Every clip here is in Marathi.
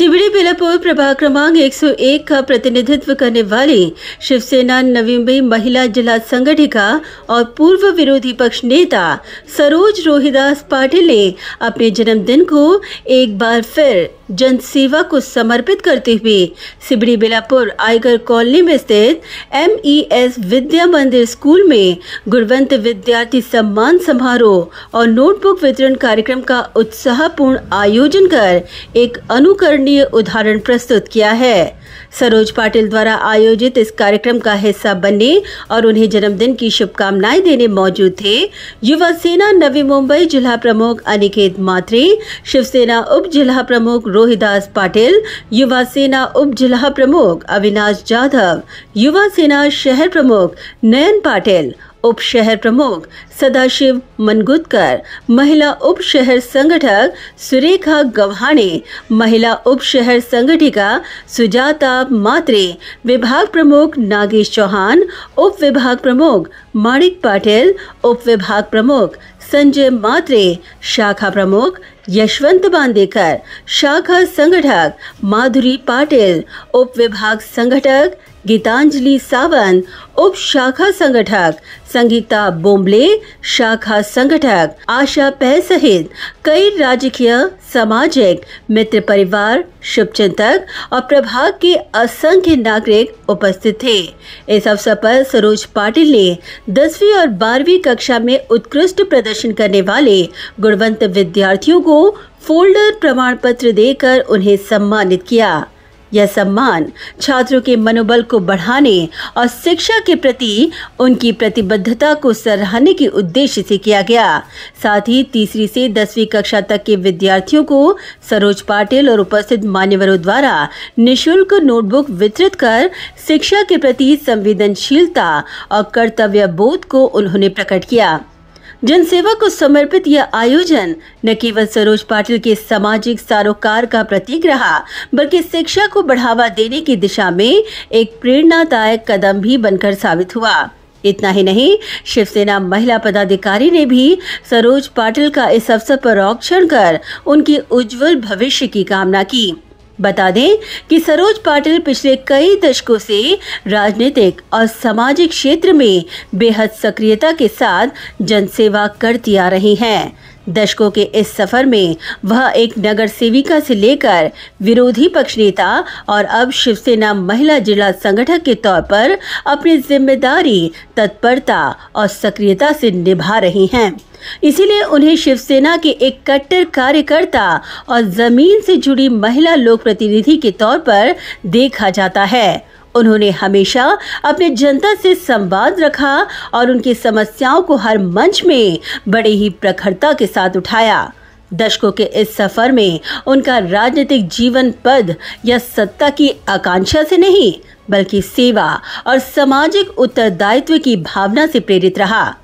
सिवड़ी बेलापुर प्रभाग क्रमांक 101 का प्रतिनिधित्व करने वाली शिवसेना नवी मुंबई महिला जिला संगठिका और पूर्व विरोधी पक्ष नेता सरोज रोहिदास पाटिल ने अपने जन्मदिन को एक बार फिर जनसेवा को समर्पित करते हुए सिवड़ी बेलापुर आयकर कॉलोनी में स्थित MES विद्या मंदिर स्कूल में गुणवंत विद्यार्थी सम्मान समारोह और नोटबुक वितरण कार्यक्रम का उत्साहपूर्ण आयोजन कर एक अनुकरणीय उदाहरण प्रस्तुत किया है। सरोज पाटिल द्वारा आयोजित इस कार्यक्रम का हिस्सा बनने और उन्हें जन्मदिन की शुभकामनाएं देने मौजूद थे युवा सेना नवी मुंबई जिला प्रमुख अनिकेत मात्रे, शिवसेना उप जिला प्रमुख रोहिदास पाटिल, युवा सेना उप जिला प्रमुख अविनाश जाधव, युवा सेना शहर प्रमुख नयन पाटिल, उप शहर प्रमुख सदाशिव मनगुतकर, महिला उप शहर संगठक सुरेखा गव्हाणे, महिला उप शहर संगठिका सुजाता मात्रे, विभाग प्रमुख नागेश चौहान, उप विभाग प्रमुख माणिक पाटिल, उप विभाग प्रमुख संजय मात्रे, शाखा प्रमुख यशवंत बांदेकर, शाखा संगठक माधुरी पाटिल, उप विभाग संगठक गीतांजलि सावंत, उप शाखा संगठक संगीता बोम्बले, शाखा संगठक आशा पै सहित कई राजकीय, सामाजिक, मित्र परिवार, शुभचिंतक और प्रभाग के असंख्य नागरिक उपस्थित थे। इस अवसर पर सरोज पाटिल ने 10वीं और 12वीं कक्षा में उत्कृष्ट प्रदर्शन करने वाले गुणवंत विद्यार्थियों को फोल्डर प्रमाण पत्र देकर उन्हें सम्मानित किया। यह सम्मान छात्रों के मनोबल को बढ़ाने और शिक्षा के प्रति उनकी प्रतिबद्धता को सराहने के उद्देश्य से किया गया। साथ ही 3री से 10वीं कक्षा तक के विद्यार्थियों को सरोज पाटिल और उपस्थित मान्यवरों द्वारा निःशुल्क नोटबुक वितरित कर शिक्षा के प्रति संवेदनशीलता और कर्तव्य बोध को उन्होंने प्रकट किया। जनसेवा को समर्पित यह आयोजन न केवल सरोज पाटिल के सामाजिक सरोकार का प्रतीक रहा, बल्कि शिक्षा को बढ़ावा देने की दिशा में एक प्रेरणादायक कदम भी बनकर साबित हुआ। इतना ही नहीं, शिवसेना महिला पदाधिकारी ने भी सरोज पाटिल का इस अवसर पर औक्षण कर उनके उज्जवल भविष्य की कामना की। बता दें कि सरोज पाटिल पिछले कई दशकों से राजनीतिक और सामाजिक क्षेत्र में बेहद सक्रियता के साथ जनसेवा करती आ रही हैं। दशकों के इस सफर में वह एक नगर सेविका से लेकर विरोधी पक्ष नेता और अब शिवसेना महिला जिला संगठक के तौर पर अपनी जिम्मेदारी तत्परता और सक्रियता से निभा रही हैं। इसीलिए उन्हें शिवसेना के एक कट्टर कार्यकर्ता और जमीन से जुड़ी महिला लोक प्रतिनिधि के तौर पर देखा जाता है। उन्होंने हमेशा अपने जनता से संवाद रखा और उनकी समस्याओं को हर मंच में बड़े ही प्रखरता के साथ उठाया। दशकों के इस सफर में उनका राजनीतिक जीवन पद या सत्ता की आकांक्षा से नहीं, बल्कि सेवा और सामाजिक उत्तरदायित्व की भावना से प्रेरित रहा।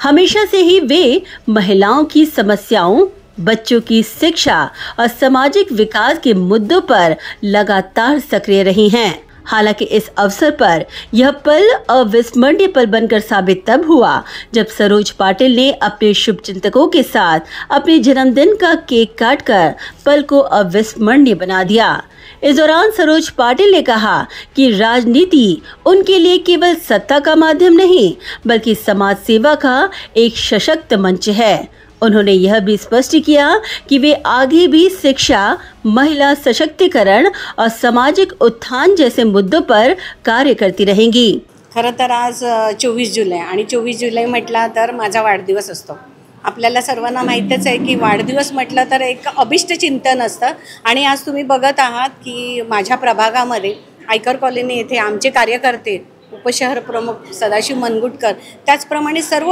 हमेशा से ही वे महिलाओं की समस्याओं, बच्चों की शिक्षा और सामाजिक विकास के मुद्दों पर लगातार सक्रिय रही हैं। हालांकि इस अवसर पर यह पल अविस्मरणीय पल बनकर साबित तब हुआ जब सरोज पाटिल ने अपने शुभचिंतकों के साथ अपने जन्मदिन का केक काटकर पल को अविस्मरणीय बना दिया। इस दौरान सरोज पाटिल ने कहा कि राजनीति उनके लिए केवल सत्ता का माध्यम नहीं, बल्कि समाज सेवा का एक सशक्त मंच है। उन्होंने यह भी स्पष्ट किया कि वे आगे भी शिक्षा, महिला सशक्तीकरण और सामाजिक उत्थान जैसे मुद्दों पर कार्य करती रहेंगी। खरं तर आज 24 जुलै आणि 24 जुलै म्हटला तर माझा वाढदिवस असतो। आपल्याला सर्वांना माहीतच आहे की वाढदिवस म्हटलं तर एक अभिष्ट चिंतन असतं आणि आज तुम्ही बघत आहात की माझ्या प्रभागामध्ये आयकर कॉलनी येथे आमचे कार्यकर्ते उपशहर प्रमुख सदाशिव मनगुटकर, त्याचप्रमाणे सर्व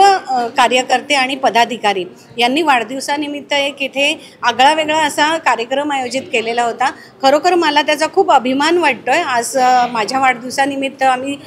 कार्यकर्ते आणि पदाधिकारी यांनी वाढदिवसानिमित्त एक इथे आगळा वेगळा असा कार्यक्रम आयोजित केलेला होता। खरोखर मला त्याचा खूप अभिमान वाटतोय। आज माझ्या वाढदिवसानिमित्त आम्ही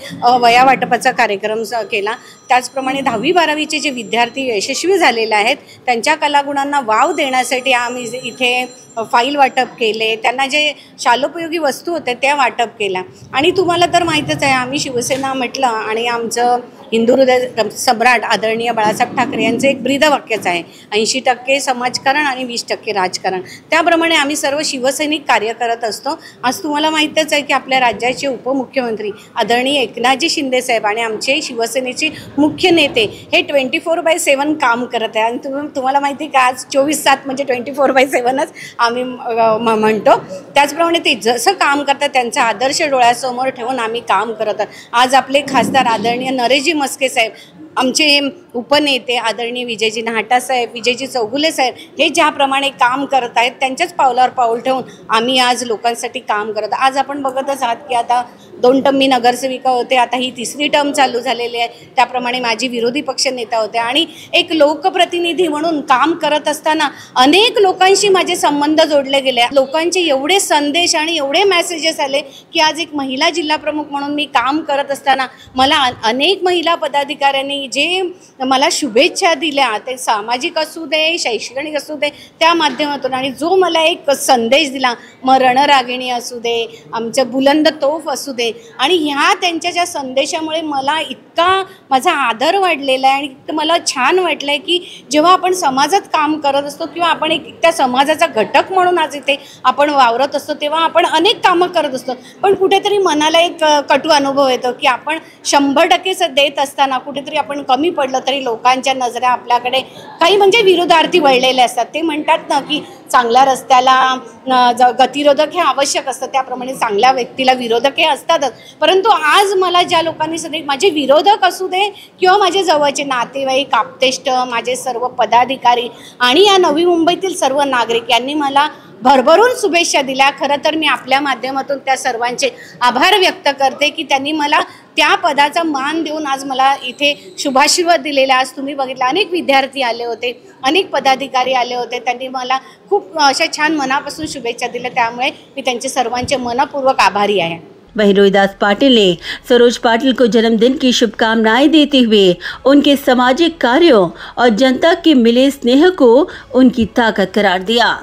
वया वाटपाचा कार्यक्रम केला। त्याचप्रमाणे 10वी 12वीचे जे विद्यार्थी यशस्वी झालेले आहेत त्यांच्या कलागुणांना वाव देण्यासाठी आम्ही इथे फाईल वाटप केले, त्यांना जे शालोपयोगी वस्तू होते त्या वाटप केल्या। आणि तुम्हाला तर माहीतच आहे आम्ही शिवसेना म्हटलं आणि आमचं हिंदू हृदय सम्राट आदरणीय बाळासाहेब ठाकरे यांचं एक ब्रीदवाक्यच आहे, 80% समाजकारण आणि 20% राजकारण. त्याप्रमाणे आम्ही सर्व शिवसैनिक कार्य करत असतो. आज तुम्हाला माहीतच आहे की आपल्या राज्याचे उपमुख्यमंत्री आदरणीय एकनाथजी शिंदे साहेब आणि आमचे शिवसेनेचे मुख्य नेते हे 24/7 काम करत आहे. आणि तुम्हाला माहिती आहे का, आज 24/7 म्हणजे 24/7च आम्ही म्हणतो. त्याचप्रमाणे ते जसं काम करतात त्यांचा आदर्श डोळ्यासमोर ठेवून आम्ही काम करत. आज आपले खासदार आदरणीय नरेशजी म्हस्के साहेब, आमचे उपनेते आदरणीय विजयजी नाहटा साहेब, विजयजी चौगुले साहेब हे ज्याप्रमाणे काम करत आहेत त्यांच्याच पावलावर पाऊल ठेवून आम्ही आज लोकांसाठी काम करत. आज आपण बघतच आहात की आता 2 टर्म मी नगरसेविका होते, आता ही 3री टर्म चालू झालेली आहे. त्याप्रमाणे माझी विरोधी पक्ष नेता होते आणि एक लोकप्रतिनिधी म्हणून काम करत असताना अनेक लोकांशी माझे संबंध जोडले गेले. लोकांचे एवढे संदेश आणि एवढे मेसेजेस आले की आज एक महिला जिल्हा प्रमुख म्हणून मी काम करत असताना मला अनेक महिला पदाधिकाऱ्यांनी जे मला शुभेच्छा दिल्या, ते सामाजिक असू दे, शैक्षणिक असू दे, त्या माध्यमातून, आणि जो मला एक संदेश दिला, मग रणरागिणी असू दे, आमचं बुलंद तोफ असू दे, आणि ह्या त्यांच्या ज्या संदेशामुळे मला इतका माझा आदर वाढलेला आहे आणि मला छान वाटलं आहे की जेव्हा आपण समाजात काम करत असतो किंवा आपण एक त्या समाजाचा घटक म्हणून आज इथे आपण वावरत असतो, तेव्हा आपण अनेक कामं करत असतो. पण कुठेतरी मनाला एक कटू अनुभव येतो की आपण 100% देत असताना कुठेतरी आपण कमी पडलं तरी लोकांच्या नजरा आपल्याकडे काही म्हणजे विरोधार्थी वळलेले असतात. ते म्हणतात ना की चांगल्या रस्त्याला गतिरोधक हे आवश्यक असतं, त्याप्रमाणे चांगल्या व्यक्तीला विरोधक हे असतातच. परंतु आज मला ज्या लोकांनी सगळे माझे विरोधक असू दे किंवा माझे जवळचे नातेवाईक, आप्तेष्ट, माझे सर्व पदाधिकारी आणि या नवी मुंबईतील सर्व नागरिक यांनी मला भरभरून शुभेच्छा दिल्या. खरं तर मी आपल्या माध्यमातून त्या सर्वांचे आभार व्यक्त करते की त्यांनी मला त्या पदाचा मान देऊन आज मला इथे शुभाशीर्वाद दिलेला. आज तुम्ही बघितलं अनेक विद्यार्थी आले होते, अनेक पदाधिकारी आले होते, त्यांनी मला खूप अशा छान मनापासून शुभेच्छा दिल्या. त्यामुळे मी त्यांचे सर्वांचे मनपूर्वक आभारी आहे. वहीं रोहिदास पाटिल ने सरोज पाटिल को जन्मदिन की शुभकामनाएं देते हुए उनके सामाजिक कार्यों और जनता के मिले स्नेह को उनकी ताकत करार दिया.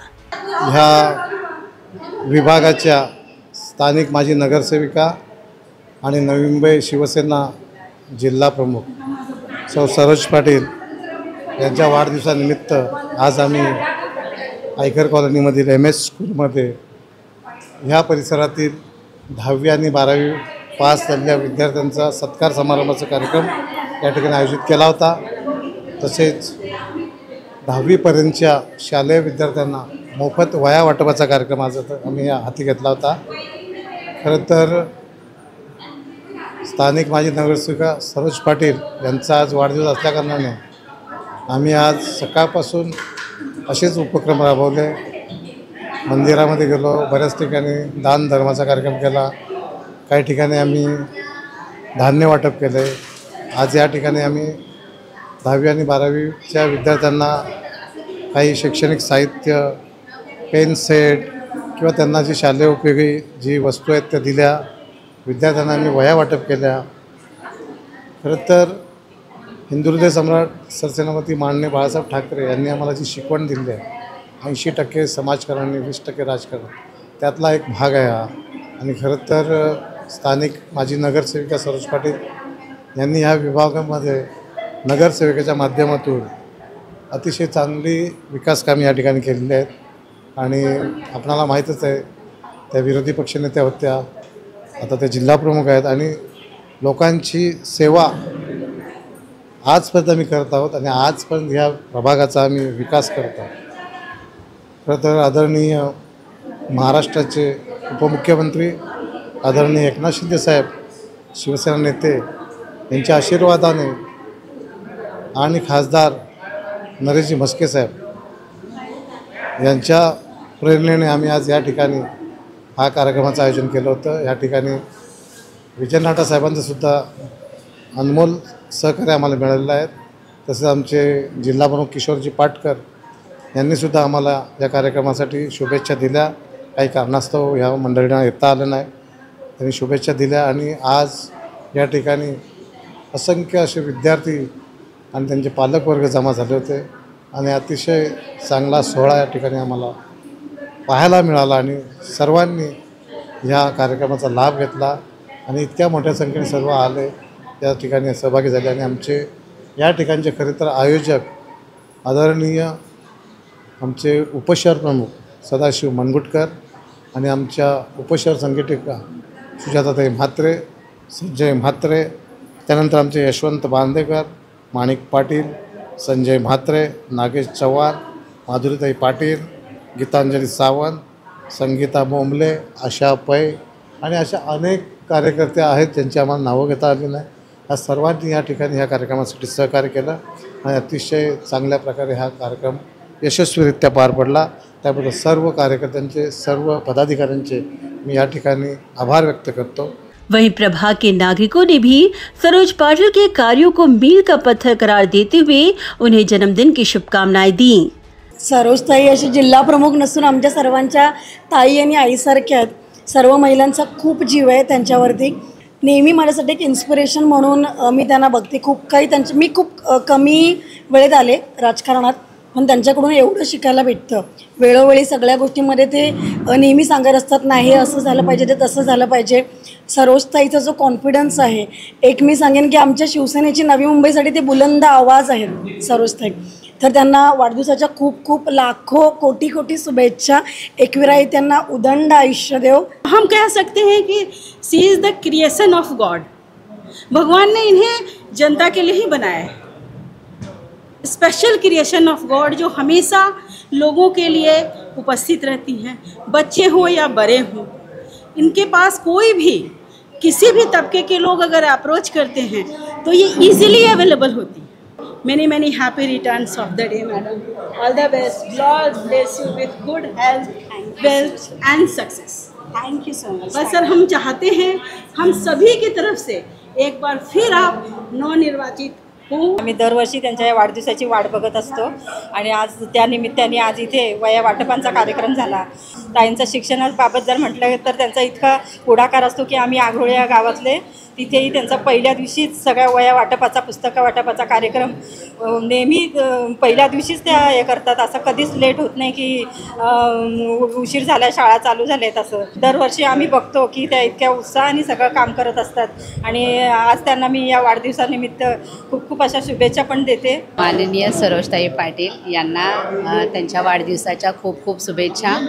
ह्या विभागाच्या स्थानिक माजी नगरसेविका आणि नवी मुंबई शिवसेना जिल्हा प्रमुख सौ सरोज पाटील यांच्या वाढदिवसानिमित्त आज आम्ही आयकर कॉलनीमधील MS स्कूलमध्ये ह्या परिसरातील 10वी आणि 12वी पास झालेल्या विद्यार्थ्यांचा सत्कार समारंभाचा कार्यक्रम या ठिकाणी आयोजित केला होता. तसेच 10वीपर्यंतच्या शालेय विद्यार्थ्यांना मोफत वह्या वाटपाचा कार्यक्रम आज आम्ही हाती घेतला होता. खरं तर स्थानिक माजी नगरसेविका सरोज पाटील यांचा आज वाढदिवस असल्याकारणाने आम्ही आज सकाळपासून असेच उपक्रम राबवले. मंदिरामध्ये गेलो, बऱ्याच ठिकाणी दान धर्माचा कार्यक्रम केला, काही ठिकाणी आम्ही धान्य वाटप केले. आज या ठिकाणी आम्ही 10वी आणि 12वीच्या विद्यार्थ्यांना काही शैक्षणिक साहित्य, पेन सेट किंवा त्यांना जी शालेय उपयोगी जी वस्तू आहेत त्या दिल्या. विद्यार्थ्यांना आम्ही वह्या वाटप केल्या. खरं तर हिंदू हृदय सम्राट सरसेनापती माननीय बाळासाहेब ठाकरे यांनी आम्हाला जी शिकवण दिली आहे, 80% समाजकारण आणि 20% राजकारण, त्यातला एक भाग आहे हा. आणि खरं तर स्थानिक माजी नगरसेविका सरोज पाटील यांनी ह्या विभागामध्ये नगरसेविकेच्या माध्यमातून अतिशय चांगली विकासकामे या ठिकाणी केलेली आहेत. आणि आपणाला माहीतच आहे, त्या विरोधी पक्षनेत्या होत्या, आता ते जिल्हा प्रमुख आहेत आणि लोकांची सेवा आजपर्यंत आम्ही करत आहोत आणि आजपर्यंत ह्या प्रभागाचा आम्ही विकास करत आहोत. खरं तर आदरणीय महाराष्ट्राचे उपमुख्यमंत्री आदरणीय एकनाथ शिंदे साहेब, शिवसेना नेते यांच्या आशीर्वादाने आणि खासदार नरेशजी म्हस्के साहेब यांच्या प्रेरणेने आम्ही आज या ठिकाणी हा कार्यक्रमाचं आयोजन केलं होतं. या ठिकाणी विजय नाहटा साहेबांचंसुद्धा अनमोल सहकार्य आम्हाला मिळालेलं आहे. तसेच आमचे जिल्हा प्रमुख किशोरजी पाटकर यांनीसुद्धा आम्हाला या कार्यक्रमासाठी शुभेच्छा दिल्या. काही कारणास्तव ह्या मंडळींना येता आलं नाही, त्यांनी शुभेच्छा दिल्या. आणि आज या ठिकाणी असंख्य असे विद्यार्थी आणि त्यांचे पालकवर्ग जमा झाले होते आणि अतिशय चांगला सोहळा या ठिकाणी आम्हाला पाहायला मिळाला आणि सर्वांनी ह्या कार्यक्रमाचा लाभ घेतला आणि इतक्या मोठ्या संख्येने सर्व आले त्या ठिकाणी सहभागी झाले आणि आमचे या ठिकाणचे खरे तर आयोजक आदरणीय आमचे उपशहर प्रमुख सदाशिव मनगुटकर आणि आमच्या उपशहर संघटका सुजाताताई म्हात्रे, संजय म्हात्रे, त्यानंतर आमचे यशवंत बांदेकर, माणिक पाटील, संजय म्हात्रे, नागेश चव्हाण, माधुरीताई पाटील, गीतांजली सावंत, संगीता बोंबले, आशा पै आणि अशा अनेक कार्यकर्ते आहेत ज्यांची आम्हाला नावं घेता आली नाही. या सर्वांनी या ठिकाणी ह्या कार्यक्रमासाठी सहकार्य केलं आणि अतिशय चांगल्या प्रकारे हा कार्यक्रम यशस्वीरित्या पार पडला. त्याबद्दल सर्व कार्यकर्त्यांचे, सर्व पदाधिकाऱ्यांचे मी या ठिकाणी आभार व्यक्त करतो. वहीं प्रभाग के नागरिकों ने भी सरोज पाटिल के कार्यों को मील का पत्थर करार देते हुए उन्हें जन्मदिन की शुभकामनाएं दी. सरोजताई अशी जिल्हा प्रमुख नसून आमच्या सर्वांच्या ताई आणि आईसारख्या आहेत. सर्व महिलांचा खूप जीव आहे त्यांच्यावरती. नेहमी माझ्यासाठी एक इन्स्पिरेशन म्हणून मी त्यांना बघते. मी खूप कमी वेळेत आले राजकारणात, पण त्यांच्याकडून एवढं शिकायला भेटतं. वेळोवेळी सगळ्या गोष्टींमध्ये ते नेहमी सांगत असतात, नाही हे असं झालं पाहिजे, ते तसं झालं पाहिजे. सरोजताईचा जो कॉन्फिडन्स आहे, एक मी सांगेन की आमच्या शिवसेनेची नवी मुंबईसाठी ते बुलंद आवाज आहेत सरोजताई. तर त्यांना वाढदिवसाच्या खूप खूप लाखो कोटी कोटी शुभेच्छा. एकविराई त्यांना उदंड आयुष्य देव. हम कह सकते हैं कि she is the creation of God. भगवान ने इन्हें जनता के लिए ही बनाया है. स्पेशल क्रिएशन ऑफ गॉड जो हमेशा लोगों के लिए उपस्थित रहती हैं, बच्चे हों या बड़े हों. इनके पास कोई भी किसी भी तबके के लोग अगर अप्रोच करते हैं तो ये इजीली अवेलेबल होती है. Many happy returns of the day, madam. All the best. Lord bless you with good health, wealth and success. Thank you so much. बस सर हम चाहते हैं हम सभी की तरफ से एक बार फिर आप नवनिर्वाचित हो. आम्ही दरवर्षी त्यांच्या या वाढदिवसाची वाट बघत असतो आणि आज त्या निमित्ताने आज इथे वया वाटपांचा कार्यक्रम झाला. ताईंचं शिक्षणाबाबत जर म्हटलं तर त्यांचा इतका पुढाकार असतो की आम्ही आघोळे या गावातले तिथेही त्यांचा पहिल्या दिवशीच सगळ्या वया वाटपाचा, पुस्तकं वाटपाचा कार्यक्रम नेहमी पहिल्या दिवशीच त्या हे करतात. असं कधीच लेट होत नाही की उशीर झाला, शाळा चालू झाल्यात असं. दरवर्षी आम्ही बघतो की त्या इतक्या उत्साहाने सगळं काम करत असतात आणि आज त्यांना मी या वाढदिवसानिमित्त खूप खूप अशा शुभेच्छा पण देते. माननीय सरोजताई पाटील यांना त्यांच्या वाढदिवसाच्या खूप खूप शुभेच्छा.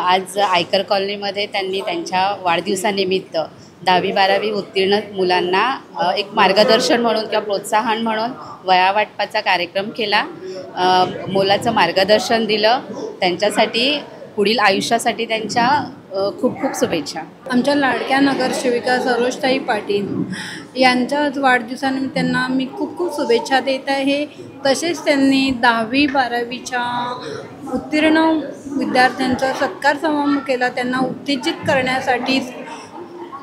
आज आयकर कॉलनीमध्ये त्यांनी त्यांच्या वाढदिवसानिमित्त 10वी-12वी उत्तीर्ण मुलांना एक मार्गदर्शन म्हणून किंवा प्रोत्साहन म्हणून वया वाटपाचा कार्यक्रम केला. मोलाचं मार्गदर्शन दिलं. त्यांच्यासाठी पुढील आयुष्यासाठी त्यांच्या खूप खूप शुभेच्छा. आमच्या लाडक्या नगरसेविका सरोजताई पाटील यांच्या वाढदिवसानिमित्त त्यांना मी खूप खूप शुभेच्छा देत आहे. तसेच त्यांनी 10वी-12वीच्या उत्तीर्ण विद्यार्थ्यांचा सत्कार समारंभ केला. त्यांना उत्तेजित करण्यासाठी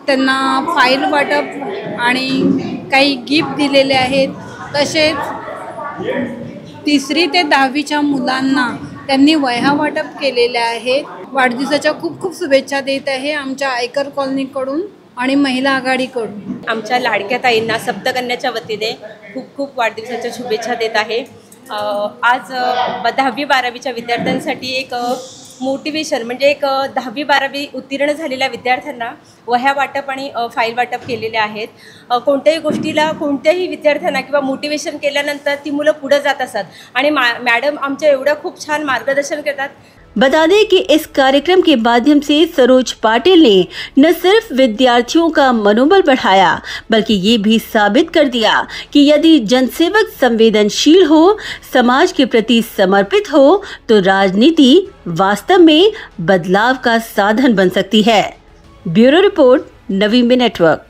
त्यांना फाईल वाटप आणि काही गिफ्ट दिलेले आहेत. तसेच 3री ते 10वीच्या मुलांना त्यांनी वह्या वाटप केलेल्या आहेत. वाढदिवसाच्या खूप खूप शुभेच्छा देत आहे आमच्या आयकर कॉलनीकडून आणि महिला आघाडीकडून. आमच्या लाडक्या ताईंना सप्तकन्याच्या वतीने खूप खूप वाढदिवसाच्या शुभेच्छा देत आहे. आज 10वी-12वीच्या विद्यार्थ्यांसाठी एक मोटिवेशन म्हणजे एक 10वी-12वी उत्तीर्ण झालेल्या विद्यार्थ्यांना वह्या वाटप आणि फाईल वाटप केलेले आहेत. कोणत्याही गोष्टीला कोणत्याही विद्यार्थ्यांना किंवा मोटिवेशन केल्यानंतर ती मुलं पुढे जात असतात आणि मॅडम आमच्या एवढं खूप छान मार्गदर्शन करतात. बता दें कि इस कार्यक्रम के माध्यम से सरोज पाटिल ने न सिर्फ विद्यार्थियों का मनोबल बढ़ाया बल्कि ये भी साबित कर दिया कि यदि जनसेवक संवेदनशील हो, समाज के प्रति समर्पित हो तो राजनीति वास्तव में बदलाव का साधन बन सकती है. ब्यूरो रिपोर्ट, नवी में नेटवर्क.